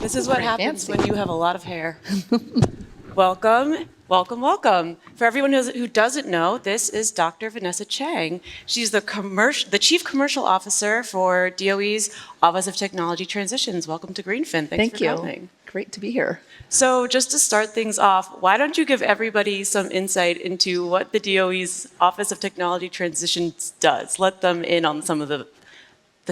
This is what Very happens fancy. when you have a lot of hair. Welcome, welcome, welcome. For everyone who doesn't know, this is Dr. Vanessa Chang. She's the Chief Commercial Officer for DOE's Office of Technology Transitions. Welcome to Greenfin. Thanks for coming. Great to be here. So just to start things off, why don't you give everybody some insight into what the DOE's Office of Technology Transitions does? Let them in on some of the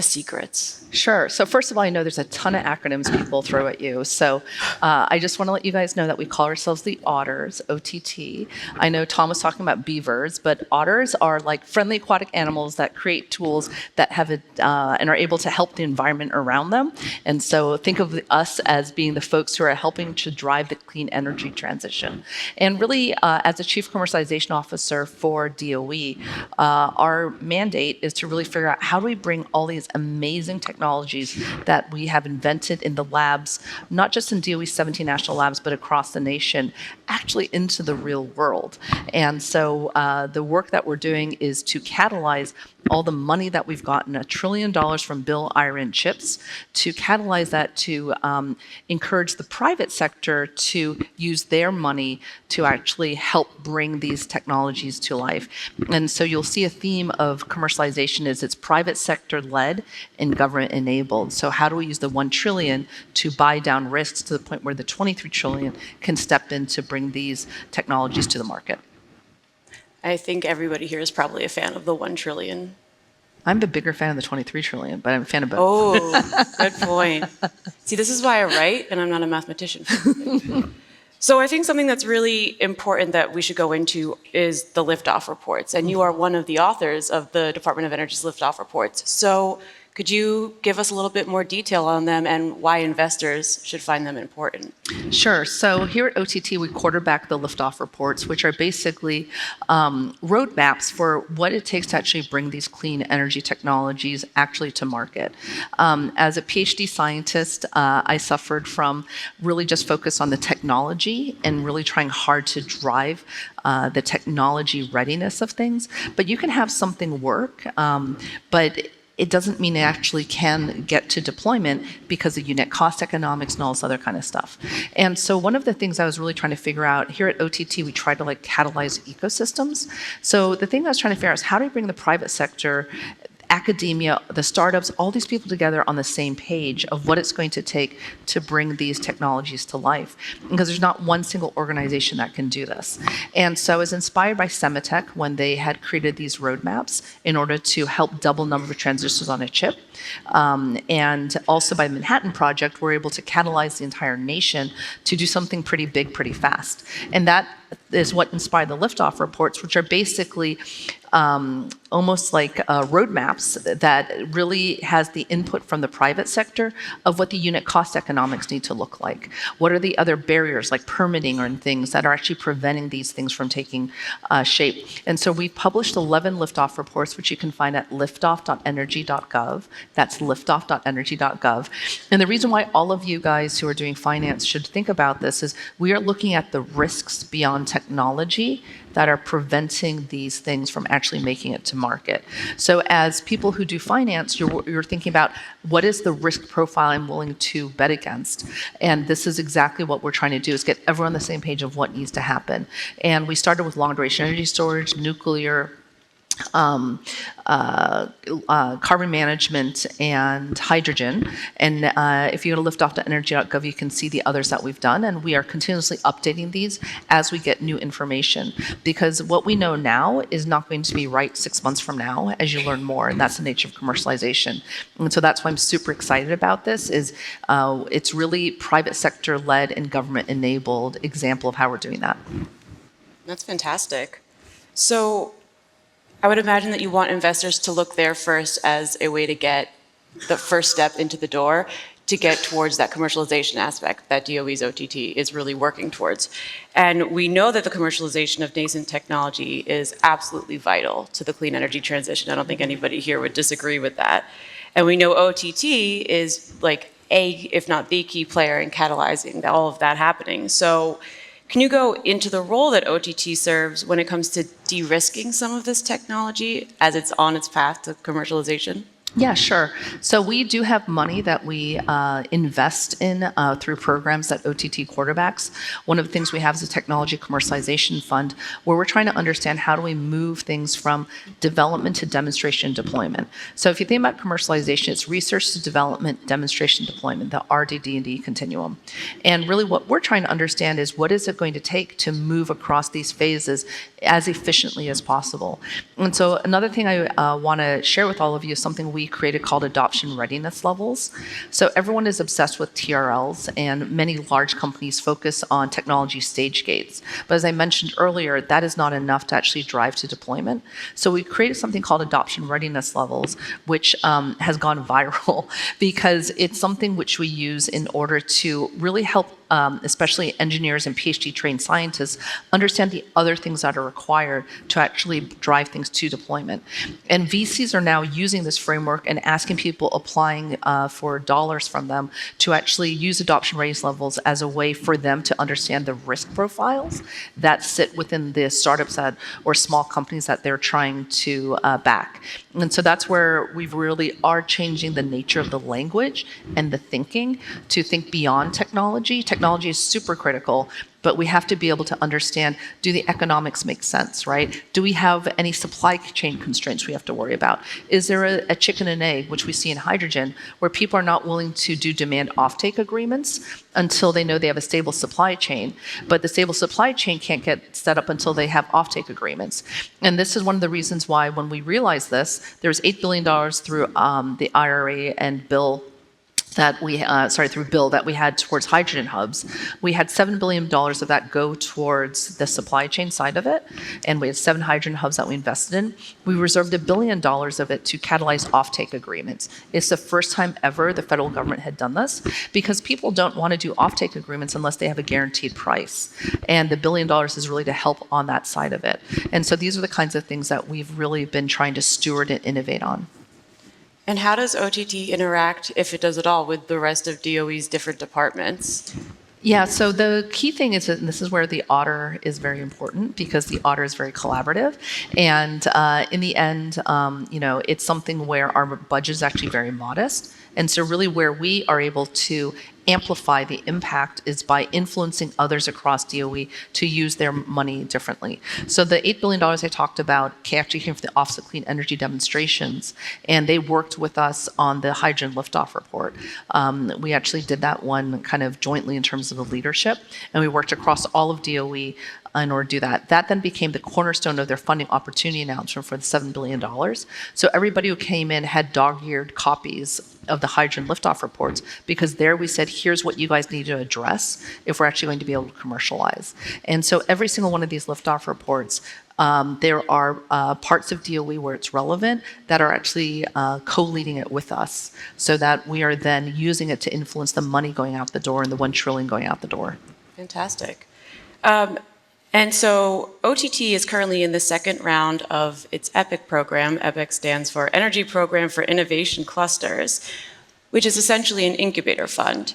secrets. Sure. So first of all, I know there's a ton of acronyms people throw at you. So I just want to let you guys know that we call ourselves the Otters, OTT. I know Tom was talking about beavers, but otters are like friendly aquatic animals that create tools that have and are able to help the environment around them. And so think of us as being the folks who are helping to drive the clean energy transition. And really, as a Chief Commercialization Officer for DOE, our mandate is to really figure out how do we bring all these amazing technologies that we have invented in the labs, not just in DOE's 17 national labs, but across the nation, actually into the real world. And so the work that we're doing is to catalyze all the money that we've gotten, $1 trillion from Bill Iron chips, to catalyze that to encourage the private sector to use their money to actually help bring these technologies to life. And so you'll see a theme of commercialization is it's private sector led and government enabled. So how do we use the $1 trillion to buy down risks to the point where the $23 trillion can step in to bring these technologies to the market? I think everybody here is probably a fan of the 1 trillion. I'm a bigger fan of the 23 trillion, but I'm a fan of both. Oh, good point. See, this is why I write, and I'm not a mathematician. So I think something that's really important that we should go into is the Liftoff reports. And you are one of the authors of the Department of Energy's Liftoff reports. So could you give us a little bit more detail on them and why investors should find them important? Sure. So here at OTT, we quarterback the Liftoff reports, which are basically roadmaps for what it takes to actually bring these clean energy technologies actually to market. As a PhD scientist, I suffered from really just focus on the technology and really trying hard to drive the technology readiness of things. But you can have something work, but it doesn't mean it actually can get to deployment because of unit cost economics and all this other kind of stuff. And so one of the things I was really trying to figure out here at OTT, we try to catalyze ecosystems. So the thing I was trying to figure out is how do we bring the private sector, academia, the startups, all these people together on the same page of what it's going to take to bring these technologies to life. Because there's not one single organization that can do this. And so I was inspired by Semitech when they had created these roadmaps in order to help double number of transistors on a chip. And also by the Manhattan Project, we're able to catalyze the entire nation to do something pretty big, pretty fast. And that is what inspired the Liftoff reports, which are basically almost like roadmaps that really has the input from the private sector of what the unit cost economics need to look like. What are the other barriers like permitting or things that are actually preventing these things from taking shape? And so we've published 11 Liftoff reports, which you can find at liftoff.energy.gov. That's liftoff.energy.gov. And the reason why all of you guys who are doing finance should think about this is we are looking at the risks beyond technology that are preventing these things from actually making it to market. So as people who do finance, you're thinking about what is the risk profile I'm willing to bet against? And this is exactly what we're trying to do, is get everyone on the same page of what needs to happen. And we started with long duration energy storage, nuclear, carbon management, and hydrogen. And if you go to liftoff.energy.gov, you can see the others that we've done. And we are continuously updating these as we get new information. Because what we know now is not going to be right 6 months from now as you learn more. And that's the nature of commercialization. And so that's why I'm super excited about this, is it's really private sector led and government enabled example of how we're doing that. That's fantastic. So I would imagine that you want investors to look there first as a way to get the first step into the door to get towards that commercialization aspect that DOE's OTT is really working towards. And we know that the commercialization of nascent technology is absolutely vital to the clean energy transition. I don't think anybody here would disagree with that. And we know OTT is like if not the key player in catalyzing all of that happening. So can you go into the role that OTT serves when it comes to de-risking some of this technology as it's on its path to commercialization? Yeah, sure. So we do have money that we invest in through programs that OTT quarterbacks. One of the things we have is a technology commercialization fund where we're trying to understand how do we move things from development to demonstration and deployment. So if you think about commercialization, it's research to development, demonstration, deployment, the RD&D continuum. And really what we're trying to understand is what is it going to take to move across these phases as efficiently as possible. And so another thing I want to share with all of you is something we created called adoption readiness levels. So everyone is obsessed with TRLs, and many large companies focus on technology stage gates. But as I mentioned earlier, that is not enough to actually drive to deployment. So we created something called adoption readiness levels, which has gone viral because it's something which we use in order to really help especially engineers and PhD trained scientists understand the other things that are required to actually drive things to deployment. And VCs are now using this framework and asking people applying for dollars from them to actually use adoption readiness levels as a way for them to understand the risk profiles that sit within the startups that or small companies that they're trying to back. And so that's where we really are changing the nature of the language and the thinking to think beyond technology. Technology is super critical, but we have to be able to understand, do the economics make sense, right? Do we have any supply chain constraints we have to worry about? Is there a chicken and egg, which we see in hydrogen, where people are not willing to do demand offtake agreements until they know they have a stable supply chain, but the stable supply chain can't get set up until they have offtake agreements. And this is one of the reasons why when we realized this, there's $8 billion through the IRA and bill that we, through bill that we had towards hydrogen hubs. We had $7 billion of that go towards the supply chain side of it, and we had 7 hydrogen hubs that we invested in. We reserved $1 billion of it to catalyze offtake agreements. It's the first time ever the federal government had done this because people don't want to do offtake agreements unless they have a guaranteed price. And the $1 billion is really to help on that side of it. And so these are the kinds of things that we've really been trying to steward and innovate on. And how does OTT interact, if it does at all, with the rest of DOE's different departments? Yeah, so the key thing is that and this is where the otter is very important because the otter is very collaborative. And in the end, it's something where our budget is actually very modest. And so really where we are able to amplify the impact is by influencing others across DOE to use their money differently. So the $8 billion I talked about actually came from the Office of Clean Energy demonstrations, and they worked with us on the hydrogen liftoff report. We actually did that one kind of jointly in terms of the leadership, and we worked across all of DOE in order to do that. That then became the cornerstone of their funding opportunity announcement for the $7 billion. So everybody who came in had dog-eared copies of the hydrogen liftoff reports because there we said, here's what you guys need to address if we're actually going to be able to commercialize. And so every single one of these liftoff reports, there are parts of DOE where it's relevant that are actually co-leading it with us so that we are then using it to influence the money going out the door and the $1 trillion going out the door. Fantastic. And so OTT is currently in the second round of its EPIC program. EPIC stands for Energy Program for Innovation Clusters, which is essentially an incubator fund.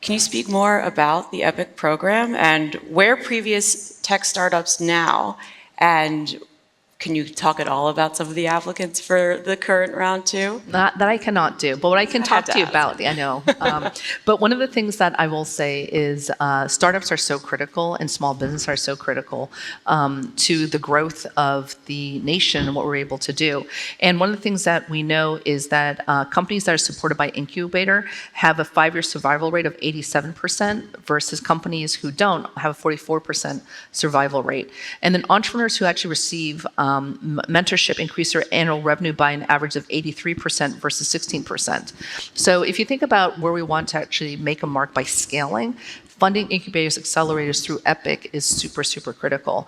Can you speak more about the EPIC program and where previous tech startups now? And can you talk at all about some of the applicants for the current round too? That I cannot do, but what I can talk to you about, I know. But one of the things that I will say is startups are so critical and small business are so critical to the growth of the nation and what we're able to do. And one of the things that we know is that companies that are supported by incubator have a 5-year survival rate of 87% versus companies who don't have a 44% survival rate. And then entrepreneurs who actually receive mentorship increase their annual revenue by an average of 83% versus 16%. So if you think about where we want to actually make a mark by scaling, funding incubators, accelerators through EPIC is super, super critical.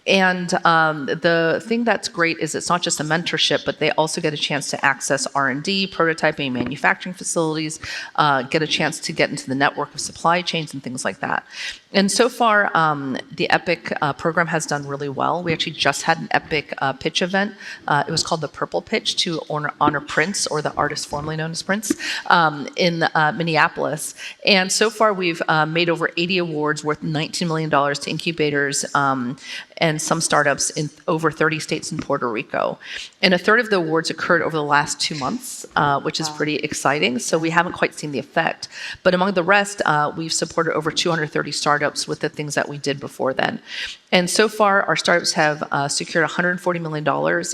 And the thing that's great is it's not just a mentorship, but they also get a chance to access R&D, prototyping, manufacturing facilities, get a chance to get into the network of supply chains and things like that. And so far, the EPIC program has done really well. We actually just had an EPIC pitch event. It was called the Purple Pitch to honor Prince, or the artist formerly known as Prince, in Minneapolis. And so far, we've made over 80 awards worth $19 million to incubators. And and some startups in over 30 states in Puerto Rico. And a third of the awards occurred over the last 2 months, which is pretty exciting. So we haven't quite seen the effect. But among the rest, we've supported over 230 startups with the things that we did before then. And so far, our startups have secured $140 million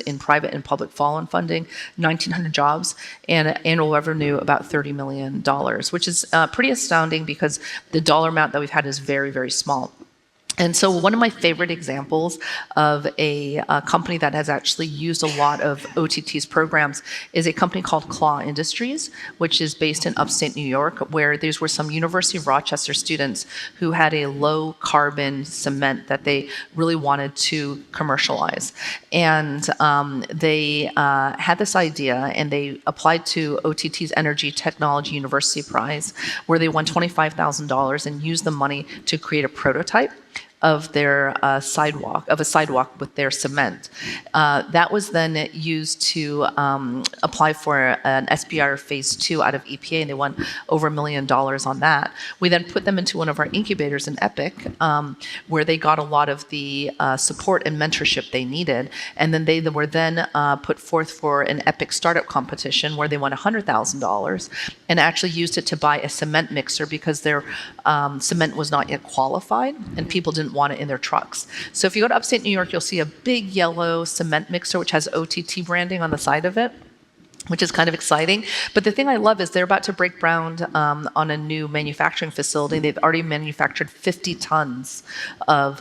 in private and public follow-on funding, 1,900 jobs, and annual revenue about $30 million, which is pretty astounding because the dollar amount that we've had is very, very small. And so one of my favorite examples of a company that has actually used a lot of OTT's programs is a company called Claw Industries, which is based in upstate New York, where these were some University of Rochester students who had a low carbon cement that they really wanted to commercialize. And they had this idea and they applied to OTT's Energy Technology University Prize, where they won $25,000 and used the money to create a prototype of their sidewalk with their cement. That was then used to apply for an SBIR phase 2 out of EPA, and they won over $1 million on that. We then put them into one of our incubators in Epic, where they got a lot of the support and mentorship they needed, and then they were then put forth for an Epic startup competition where they won $100,000 and actually used it to buy a cement mixer because their cement was not yet qualified and people didn't want it in their trucks. So if you go to upstate New York, you'll see a big yellow cement mixer which has OTT branding on the side of it, which is kind of exciting. But the thing I love is they're about to break ground on a new manufacturing facility. They've already manufactured 50 tons of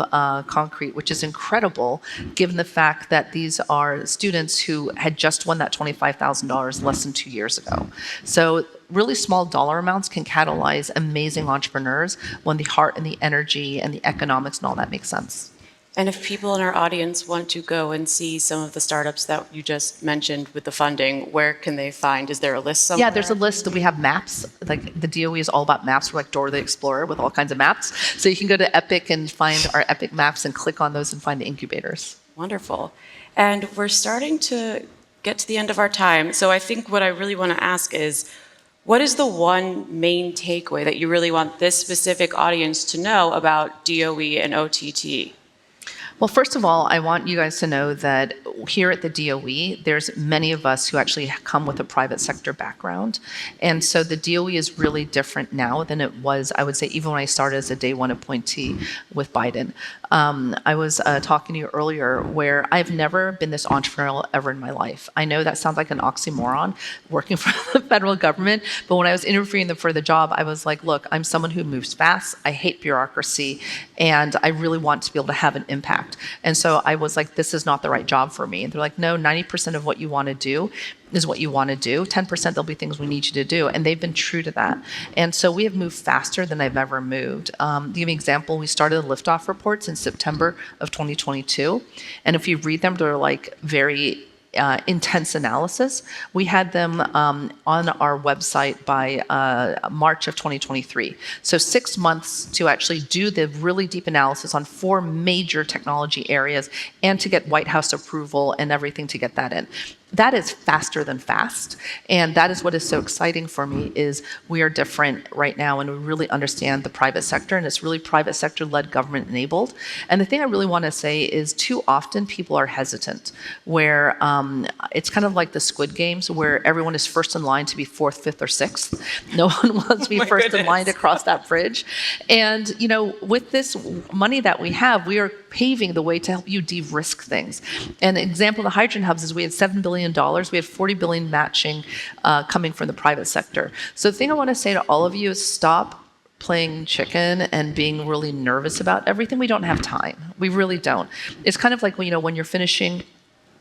concrete, which is incredible given the fact that these are students who had just won that $25,000 less than 2 years ago. So really small dollar amounts can catalyze amazing entrepreneurs when the heart and the energy and the economics and all that makes sense. And if people in our audience want to go and see some of the startups that you just mentioned with the funding, where can they find? Is there a list somewhere? Yeah, there's a list. We have maps. Like the DOE is all about maps. We're like Dora the Explorer with all kinds of maps. So you can go to Epic and find our Epic maps and click on those and find the incubators. Wonderful. And we're starting to get to the end of our time. So I think what I really want to ask is, what is the one main takeaway that you really want this specific audience to know about DOE and OTT? Well, first of all, I want you guys to know that here at the DOE, there's many of us who actually come with a private sector background. And so the DOE is really different now than it was, I would say, even when I started as a day one appointee with Biden. I was talking to you earlier where I've never been this entrepreneurial ever in my life. I know that sounds like an oxymoron, working for the federal government, but when I was interviewing them for the job, I was like, look, I'm someone who moves fast, I hate bureaucracy, and I really want to be able to have an impact. And so I was like, this is not the right job for me. And they're like, no, 90% of what you want to do is what you want to do. 10% there'll be things we need you to do. And they've been true to that. And so we have moved faster than I've ever moved. To give you an example, we started the Liftoff reports in September of 2022. And if you read them, they're like very intense analysis. We had them on our website by March of 2023. So 6 months to actually do the really deep analysis on 4 major technology areas and to get White House approval and everything to get that in. That is faster than fast. And that is what is so exciting for me is we are different right now and we really understand the private sector and it's really private sector led, government enabled. And the thing I really want to say is too often people are hesitant where it's kind of like the Squid Games where everyone is first in line to be 4th, 5th, or 6th. No one wants to be first in line to cross that bridge. And, you know, with this money that we have, we are paving the way to help you de-risk things. And an example of the hydrogen hubs is we had $7 billion. We had $40 billion matching coming from the private sector. So the thing I want to say to all of you is stop playing chicken and being really nervous about everything. We don't have time. We really don't. It's kind of like, you know, when you're finishing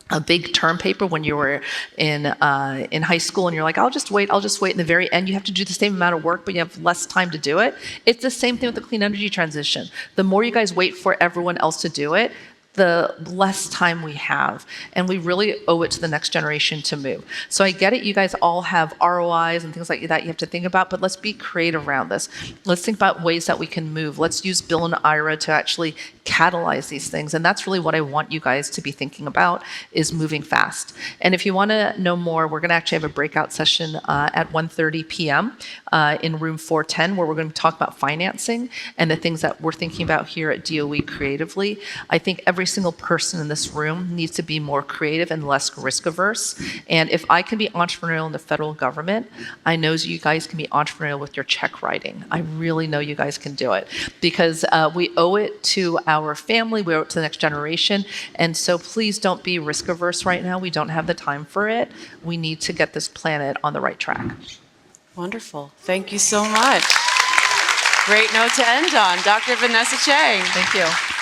a big term paper when you were in high school and you're like, I'll just wait. In the very end, you have to do the same amount of work, but you have less time to do it. It's the same thing with the clean energy transition. The more you guys wait for everyone else to do it, the less time we have. And we really owe it to the next generation to move. So I get it, you guys all have ROIs and things like that you have to think about, but let's be creative around this. Let's think about ways that we can move. Let's use Bill and IRA to actually catalyze these things. And that's really what I want you guys to be thinking about, is moving fast. And if you want to know more, we're going to actually have a breakout session at 1:30 p.m. In room 410, where we're going to talk about financing and the things that we're thinking about here at DOE creatively. I think every single person in this room needs to be more creative and less risk averse. And if I can be entrepreneurial in the federal government, I know you guys can be entrepreneurial with your check writing. I really know you guys can do it, because we owe it to our family, we owe it to the next generation. And so please don't be risk averse right now. We don't have the time for it. We need to get this planet on the right track. Wonderful. Thank you so much. Great note to end on. Dr. Vanessa Chang. Thank you.